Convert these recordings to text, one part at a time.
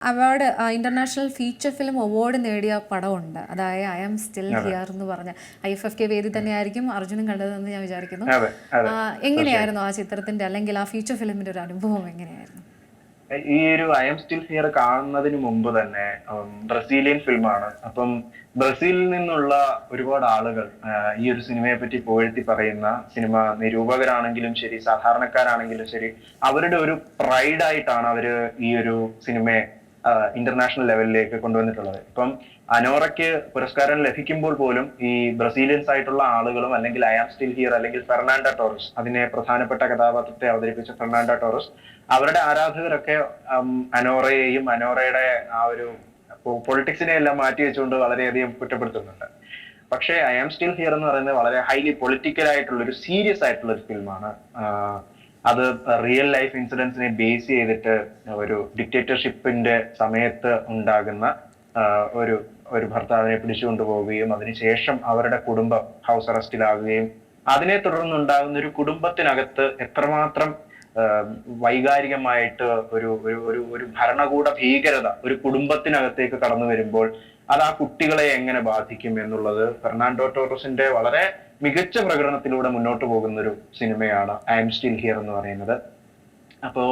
Award international feature film award നേടിയ പടമുണ്ട്. അതായത് I am still അതെ ഹിയർ എന്ന് പറഞ്ഞ IFFK വേദി തന്നെയായിരിക്കും അർജുനും കണ്ടതെന്ന് ഞാൻ വിചാരിക്കുന്നു. അതെ അതെ തീർച്ചയായിട്ടും. എങ്ങനെയായിരുന്നു ആ ചിത്രത്തിന്റെ അല്ലെങ്കിൽ ആ ഫീച്ചർ ഫിലിമിന്റെ ഒരു അനുഭവം എങ്ങനെയായിരുന്നു? ഈ ഒരു ഐ എം സ്റ്റിൽ ഹിയർ കാണുന്നതിന് മുമ്പ് തന്നെ ബ്രസീലിയൻ ഫിലിമാണ്. അപ്പം ബ്രസീലിൽ നിന്നുള്ള ഒരുപാട് ആളുകൾ ഈ ഒരു സിനിമയെ പറ്റി പുകഴ്ത്തി പറയുന്ന സിനിമ നിരൂപകരാണെങ്കിലും ശരി, സാധാരണക്കാരാണെങ്കിലും ശരി, അവരുടെ ഒരു പ്രൈഡ് ആയിട്ടാണ് അവര് ഈ ഒരു സിനിമയെ ഇന്റർനാഷണൽ ലെവലിലേക്ക് കൊണ്ടുവന്നിട്ടുള്ളത്. ഇപ്പം അനോറയ്ക്ക് പുരസ്കാരം ലഭിക്കുമ്പോൾ പോലും ഈ ബ്രസീലിയൻസ് ആയിട്ടുള്ള ആളുകളും അല്ലെങ്കിൽ ഐ ആം സ്റ്റിൽ ഹിയർ അല്ലെങ്കിൽ ഫെർണാണ്ടോ ടോറസ്, അതിനെ പ്രധാനപ്പെട്ട കഥാപാത്രത്തെ അവതരിപ്പിച്ച ഫെർണാണ്ടോ ടോറസ്, അവരുടെ ആരാധകരൊക്കെ അനോറയെയും അനോറയുടെ ആ ഒരു പൊളിറ്റിക്സിനെ എല്ലാം മാറ്റി വെച്ചുകൊണ്ട് വളരെയധികം കുറ്റപ്പെടുത്തുന്നുണ്ട്. പക്ഷേ ഐ ആം സ്റ്റിൽ ഹിയർ എന്ന് പറയുന്നത് വളരെ ഹൈലി പൊളിറ്റിക്കൽ ആയിട്ടുള്ള ഒരു സീരിയസ് ആയിട്ടുള്ള ഒരു ഫിലിമാണ്. അത് റിയൽ ലൈഫ് ഇൻസിഡൻസിനെ ബേസ് ചെയ്തിട്ട് ഒരു ഡിക്റ്റേറ്റർഷിപ്പിന്റെ സമയത്ത് ഉണ്ടാകുന്ന ഒരു ഒരു ഭർത്താവിനെ പിടിച്ചുകൊണ്ടു പോവുകയും അതിനുശേഷം അവരുടെ കുടുംബം ഹൗസ് അറസ്റ്റിലാകുകയും അതിനെ തുടർന്നുണ്ടാകുന്ന ഒരു കുടുംബത്തിനകത്ത് എത്രമാത്രം വൈകാരികമായിട്ട് ഒരു ഒരു ഒരു ഒരു ഭരണകൂട ഭീകരത ഒരു കുടുംബത്തിനകത്തേക്ക് കടന്നു വരുമ്പോൾ അത് ആ കുട്ടികളെ എങ്ങനെ ബാധിക്കും എന്നുള്ളത് ഫെർണാണ്ടോ ടോറസിന്റെ വളരെ മികച്ച പ്രകടനത്തിലൂടെ മുന്നോട്ട് പോകുന്ന ഒരു സിനിമയാണ് ഐ എം സ്റ്റിൽ ഹിയർ എന്ന് പറയുന്നത്. അപ്പോ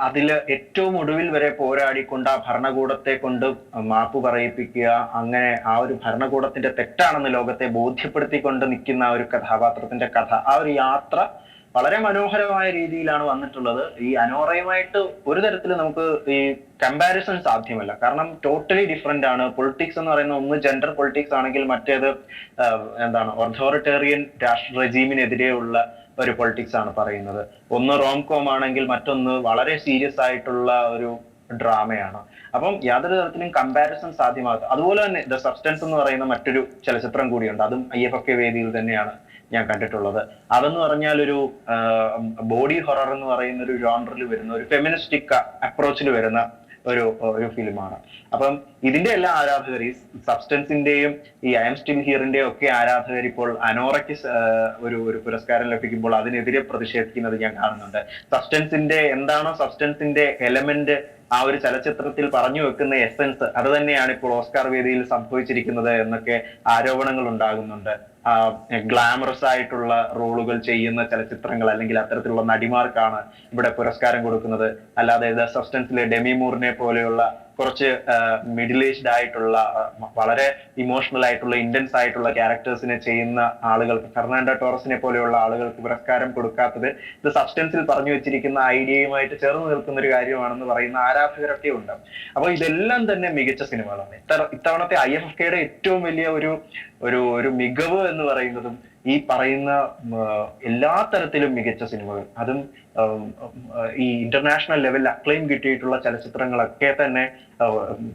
അതില് ഏറ്റവും ഒടുവിൽ വരെ പോരാടിക്കൊണ്ട് ആ ഭരണകൂടത്തെ കൊണ്ട് മാപ്പ് പറയിപ്പിക്കുക, അങ്ങനെ ആ ഒരു ഭരണകൂടത്തിന്റെ തെറ്റാണെന്ന് ലോകത്തെ ബോധ്യപ്പെടുത്തിക്കൊണ്ട് നിൽക്കുന്ന ആ ഒരു കഥാപാത്രത്തിന്റെ കഥ, ആ ഒരു യാത്ര വളരെ മനോഹരമായ രീതിയിലാണ് വന്നിട്ടുള്ളത്. ഈ അനോറയുമായിട്ട് ഒരു തരത്തിൽ നമുക്ക് ഈ കമ്പാരിസൺ സാധ്യമല്ല. കാരണം ടോട്ടലി ഡിഫറെന്റ് ആണ്. പൊളിറ്റിക്സ് എന്ന് പറയുന്ന ഒന്ന് ജെൻഡർ പൊളിറ്റിക്സ് ആണെങ്കിൽ മറ്റേത് എന്താണ് ഓതോറിറ്റേറിയൻ രാഷ്ട്ര റെജീമിനെതിരെയുള്ള ഒരു പൊളിറ്റിക്സ് ആണ് പറയുന്നത്. ഒന്ന് റോം കോം ആണെങ്കിൽ മറ്റൊന്ന് വളരെ സീരിയസ് ആയിട്ടുള്ള ഒരു ഡ്രാമയാണ്. അപ്പം യാതൊരു തരത്തിലും കമ്പാരിസൺ സാധ്യമാകാത്ത, അതുപോലെ തന്നെ ദ സബ്സ്റ്റൻസ് എന്ന് പറയുന്ന മറ്റൊരു ചലച്ചിത്രം കൂടിയുണ്ട്. അതും IFFK വേദിയിൽ തന്നെയാണ് ഞാൻ കണ്ടിട്ടുള്ളത്. അതെന്ന് പറഞ്ഞാൽ ഒരു ബോഡി ഹൊറർ എന്ന് പറയുന്ന ഒരു ജോണറിൽ വരുന്ന ഒരു ഫെമിനിസ്റ്റിക് അപ്രോച്ചിൽ വരുന്ന ഒരു ഒരു ഫിലിമാണ്. അപ്പം ഇതിന്റെ എല്ലാ ആരാധകർ, ഈ സബ്സ്റ്റൻസിന്റെയും ഈ ഐ എം സ്റ്റിൽ ഹിയറിന്റെയും ഒക്കെ ആരാധകർ ഇപ്പോൾ അനോറയ്ക്ക് ഒരു ഒരു പുരസ്കാരം ലഭിക്കുമ്പോൾ അതിനെതിരെ പ്രതിഷേധിക്കുന്നത് ഞാൻ കാണുന്നുണ്ട്. സബ്സ്റ്റൻസിന്റെ എന്താണോ സബ്സ്റ്റൻസിന്റെ എലമെന്റ് ആ ഒരു ചലച്ചിത്രത്തിൽ പറഞ്ഞു വെക്കുന്ന എസെൻസ് അത് തന്നെയാണ് ഇപ്പോൾ ഓസ്കാർ വേദിയിൽ സംഭവിച്ചിരിക്കുന്നത് എന്നൊക്കെ ആരോപണങ്ങൾ ഉണ്ടാകുന്നുണ്ട്. ഗ്ലാമറസ് ആയിട്ടുള്ള റോളുകൾ ചെയ്യുന്ന ചലച്ചിത്രങ്ങൾ അല്ലെങ്കിൽ അത്തരത്തിലുള്ള നടിമാർക്കാണ് ഇവിടെ പുരസ്കാരം കൊടുക്കുന്നത്. അല്ലാതെ ദ സബ്സ്റ്റൻസിലെ ഡെമി മൂറിനെ പോലെയുള്ള കുറച്ച് മിഡിൽ ഏജ്ഡ് ആയിട്ടുള്ള വളരെ ഇമോഷണൽ ആയിട്ടുള്ള ഇന്റൻസ് ആയിട്ടുള്ള ക്യാരക്ടേഴ്സിനെ ചെയ്യുന്ന ആളുകൾക്ക്, ഫെർണാണ്ടോ ടോറസിനെ പോലെയുള്ള ആളുകൾക്ക് പുരസ്കാരം കൊടുക്കാത്തത് ഇത് സബ്സ്റ്റൻസിൽ പറഞ്ഞു വെച്ചിരിക്കുന്ന ഐഡിയയുമായിട്ട് ചേർന്ന് നിൽക്കുന്ന ഒരു കാര്യമാണെന്ന് പറയുന്ന ആരാധകരൊക്കെ ഉണ്ട്. അപ്പൊ ഇതെല്ലാം തന്നെ മികച്ച സിനിമകളാണ്. ഇത്തവണത്തെ IFFKയുടെ ഏറ്റവും വലിയ ഒരു ഒരു ഒരു മികവ് എന്ന് പറയുന്നതും ഈ പറയുന്ന എല്ലാ തരത്തിലും മികച്ച സിനിമകൾ, അതും ഈ ഇന്റർനാഷണൽ ലെവലിൽ അക്ലെയിം കിട്ടിയിട്ടുള്ള ചലച്ചിത്രങ്ങളൊക്കെ തന്നെ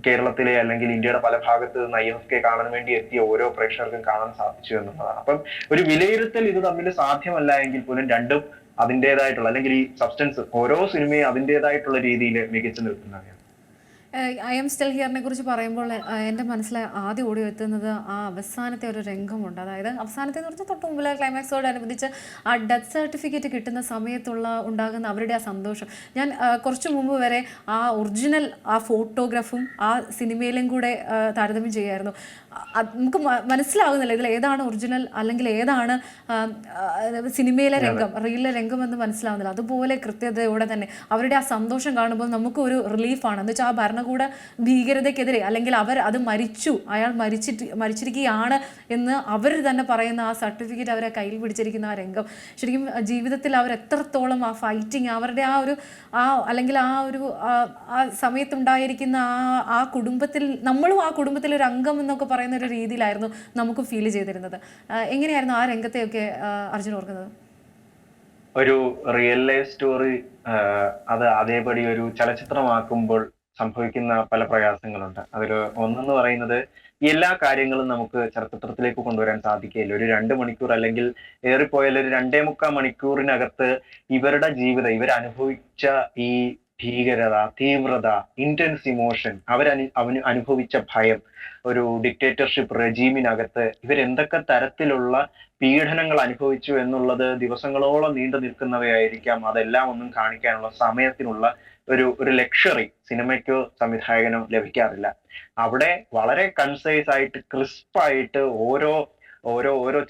കേരളത്തിലെ അല്ലെങ്കിൽ ഇന്ത്യയുടെ പല ഭാഗത്ത് നിന്ന് IFFK കാണാൻ വേണ്ടി എത്തിയ ഓരോ പ്രേക്ഷകർക്കും കാണാൻ സാധിച്ചു എന്നുള്ളതാണ്. അപ്പം ഒരു വിലയിരുത്തൽ ഇത് തമ്മിൽ സാധ്യമല്ല എങ്കിൽ പോലും രണ്ടും അതിൻ്റെതായിട്ടുള്ള, അല്ലെങ്കിൽ ഈ സബ്സ്റ്റൻസ് ഓരോ സിനിമയും അതിൻ്റെതായിട്ടുള്ള രീതിയിൽ മികച്ചു നിൽക്കുന്നതാണ്. ഐ എം സ്റ്റിൽ ഹിയറിനെ കുറിച്ച് പറയുമ്പോൾ എൻ്റെ മനസ്സിൽ ആദ്യം ഓടി എത്തുന്നത് ആ അവസാനത്തെ ഒരു രംഗമുണ്ട്. അതായത് അവസാനത്തെ എന്ന് പറഞ്ഞാൽ തൊട്ട് മുമ്പിൽ ക്ലൈമാക്സോടനുബന്ധിച്ച് ആ ഡെത്ത് സർട്ടിഫിക്കറ്റ് കിട്ടുന്ന സമയത്തുള്ള ഉണ്ടാകുന്ന അവരുടെ ആ സന്തോഷം. ഞാൻ കുറച്ച് മുമ്പ് വരെ ആ ഒറിജിനൽ ആ ഫോട്ടോഗ്രാഫും ആ സിനിമയിലും കൂടെ താരതമ്യം ചെയ്യായിരുന്നു. നമുക്ക് മനസ്സിലാകുന്നില്ല ഇതിൽ ഏതാണ് ഒറിജിനൽ അല്ലെങ്കിൽ ഏതാണ് സിനിമയിലെ രംഗം, റിയലിലെ രംഗം എന്ന് മനസ്സിലാവുന്നില്ല. അതുപോലെ കൃത്യതയോടെ തന്നെ അവരുടെ ആ സന്തോഷം കാണുമ്പോൾ നമുക്കൊരു റിലീഫാണ്. എന്ന് വെച്ചാൽ ആ ഭരണകൂട ഭീകരതയ്ക്കെതിരെ അല്ലെങ്കിൽ അവർ അത് മരിച്ചു, അയാൾ മരിച്ചിരിക്കുകയാണ് എന്ന് അവർ തന്നെ പറയുന്ന ആ സർട്ടിഫിക്കറ്റ് അവരെ കയ്യിൽ പിടിച്ചിരിക്കുന്ന ആ രംഗം ശരിക്കും ജീവിതത്തിൽ അവർ എത്രത്തോളം ആ ഫൈറ്റിങ് അവരുടെ ആ ഒരു അല്ലെങ്കിൽ ആ ഒരു ആ സമയത്തുണ്ടായിരിക്കുന്ന ആ കുടുംബത്തിൽ, നമ്മളും ആ കുടുംബത്തിൽ ഒരു അംഗം എന്നൊക്കെ പറയുന്ന ഒരു രീതിയിലായിരുന്നു നമുക്ക് ഫീൽ ചെയ്തിരുന്നത്. എങ്ങനെയായിരുന്നു ആ രംഗത്തെയൊക്കെ അർജുൻ ഓർക്കുന്നത്? ഒരു റിയൽ ലൈഫ് സ്റ്റോറി അത് അതേപടി ഒരു ചലച്ചിത്രമാക്കുമ്പോൾ സംഭവിക്കുന്ന പല പ്രയാസങ്ങളുണ്ട്. അതിൽ ഒന്നെന്ന് പറയുന്നത് എല്ലാ കാര്യങ്ങളും നമുക്ക് ചലച്ചിത്രത്തിലേക്ക് കൊണ്ടുവരാൻ സാധിക്കില്ല. ഒരു 2 മണിക്കൂർ അല്ലെങ്കിൽ ഏറിപ്പോയാൽ ഒരു 2.25 മണിക്കൂറിനകത്ത് ഇവരുടെ ജീവിതം, ഇവരനുഭവിച്ച ഈ ഭീകരത, തീവ്രത, ഇന്റൻസ് ഇമോഷൻ, അനുഭവിച്ച ഭയം, ഒരു ഡിക്റ്റേറ്റർഷിപ്പ് റെജീമിനകത്ത് ഇവരെന്തൊക്കെ തരത്തിലുള്ള പീഡനങ്ങൾ അനുഭവിച്ചു എന്നുള്ളത് ദിവസങ്ങളോളം നീണ്ടു നിൽക്കുന്നവയായിരിക്കാം. അതെല്ലാം ഒന്നും കാണിക്കാനുള്ള സമയത്തിനുള്ള ഒരു ലക്ഷറി സിനിമയ്ക്കോ സംവിധായകനോ ലഭിക്കാറില്ല. അവിടെ വളരെ കൺസൈസ് ആയിട്ട് ക്രിസ്പായിട്ട് ഓരോ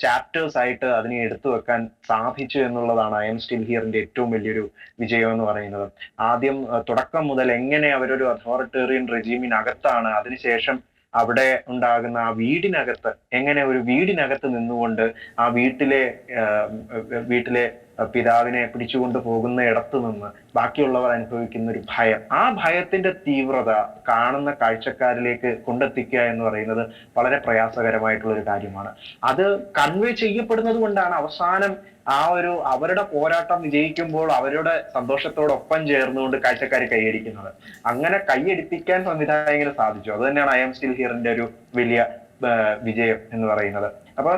ചാപ്റ്റേഴ്സ് ആയിട്ട് അതിനെ എടുത്തു വെക്കാൻ സാധിച്ചു എന്നുള്ളതാണ് ഐ എം സ്റ്റിൽ ഹിയറിന്റെ ഏറ്റവും വലിയൊരു വിജയം എന്ന് പറയുന്നത്. ആദ്യം തുടക്കം മുതൽ എങ്ങനെ അവരൊരു അതോറിറ്റേറിയൻ റെജീമിനകത്താണ്, അതിനുശേഷം അവിടെ ഉണ്ടാകുന്ന ആ വീടിനകത്ത് എങ്ങനെ ഒരു വീടിനകത്ത് നിന്നുകൊണ്ട് ആ വീട്ടിലെ പിതാവിനെ പിടിച്ചുകൊണ്ട് പോകുന്ന ഇടത്തു നിന്ന് ബാക്കിയുള്ളവർ അനുഭവിക്കുന്ന ഒരു ഭയം, ആ ഭയത്തിന്റെ തീവ്രത കാണുന്ന കാഴ്ചക്കാരിലേക്ക് കൊണ്ടെത്തിക്കുക എന്ന് പറയുന്നത് വളരെ പ്രയാസകരമായിട്ടുള്ള ഒരു കാര്യമാണ്. അത് കൺവേ ചെയ്യപ്പെടുന്നത് കൊണ്ടാണ് അവസാനം അവരുടെ പോരാട്ടം വിജയിക്കുമ്പോൾ അവരുടെ സന്തോഷത്തോടൊപ്പം ചേർന്നുകൊണ്ട് കാഴ്ചക്കാർ കൈയടിക്കുന്നത്. അങ്ങനെ കൈയടിപ്പിക്കാൻ സംവിധായകന് സാധിച്ചു. അത് തന്നെയാണ് ഐ എം സ്റ്റിൽ ഹിയറിന്റെ ഒരു വലിയ വിജയം എന്ന് പറയുന്നത്. അപ്പൊ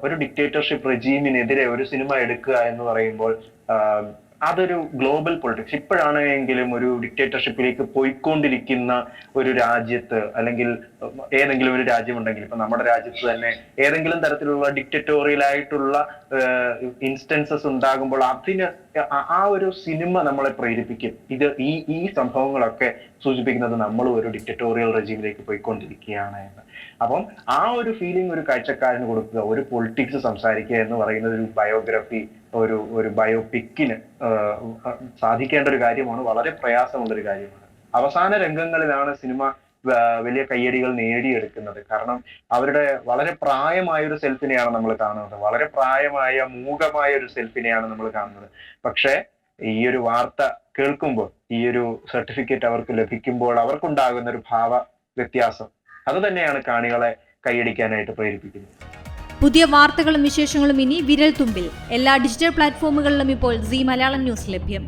ഒരു ഡിക്റ്റേറ്റർഷിപ്പ് റെജീമിനെതിരെ ഒരു സിനിമ എടുക്കുക എന്ന് പറയുമ്പോൾ അതൊരു ഗ്ലോബൽ പൊളിറ്റിക്സ്. ഇപ്പോഴാണെങ്കിലും ഒരു ഡിക്റ്റേറ്റർഷിപ്പിലേക്ക് പോയിക്കൊണ്ടിരിക്കുന്ന ഒരു രാജ്യത്ത്, അല്ലെങ്കിൽ ഏതെങ്കിലും ഒരു രാജ്യമുണ്ടെങ്കിൽ, ഇപ്പൊ നമ്മുടെ രാജ്യത്ത് തന്നെ ഏതെങ്കിലും തരത്തിലുള്ള ഡിക്റ്ററ്റോറിയൽ ആയിട്ടുള്ള ഇൻസ്റ്റൻസസ് ഉണ്ടാകുമ്പോൾ അതിന് ആ ഒരു സിനിമ നമ്മളെ പ്രേരിപ്പിക്കും. ഈ സംഭവങ്ങളൊക്കെ സൂചിപ്പിക്കുന്നത് നമ്മൾ ഒരു ഡിക്റ്ററ്റോറിയൽ റെജീമിലേക്ക് പോയിക്കൊണ്ടിരിക്കുകയാണ് എന്ന്. അപ്പം ആ ഒരു ഫീലിംഗ് ഒരു കാഴ്ചക്കാരന് കൊടുക്കുക, ഒരു പൊളിറ്റിക്സ് സംസാരിക്കുക എന്ന് പറയുന്നത് ഒരു ബയോഗ്രഫി, ഒരു ബയോപിക്കിന് സാധിക്കേണ്ട ഒരു കാര്യമാണ്. വളരെ പ്രയാസമുള്ള ഒരു കാര്യമാണ്. അവസാന രംഗങ്ങളിലാണ് സിനിമ വലിയ കയ്യടികൾ നേടിയെടുക്കുന്നത്. കാരണം അവരുടെ വളരെ പ്രായമായ ഒരു സെൽഫിനെയാണ് നമ്മൾ കാണുന്നത്, വളരെ പ്രായമായ മൂകമായ ഒരു സെൽഫിനെയാണ് നമ്മൾ കാണുന്നത്. പക്ഷെ ഈ ഒരു വാർത്ത കേൾക്കുമ്പോൾ, ഈ ഒരു സർട്ടിഫിക്കറ്റ് അവർക്ക് ലഭിക്കുമ്പോൾ അവർക്കുണ്ടാകുന്ന ഒരു ഭാവ വ്യത്യാസം, അത് തന്നെയാണ് കാണികളെ കൈയടിക്കാനായിട്ട് പ്രേരിപ്പിക്കുന്നത്. പുതിയ വാർത്തകളും വിശേഷങ്ങളും ഇനി വിരൽ തുമ്പിൽ. എല്ലാ ഡിജിറ്റൽ പ്ലാറ്റ്ഫോമുകളിലും ഇപ്പോൾ സീ മലയാളം ന്യൂസ് ലഭ്യം.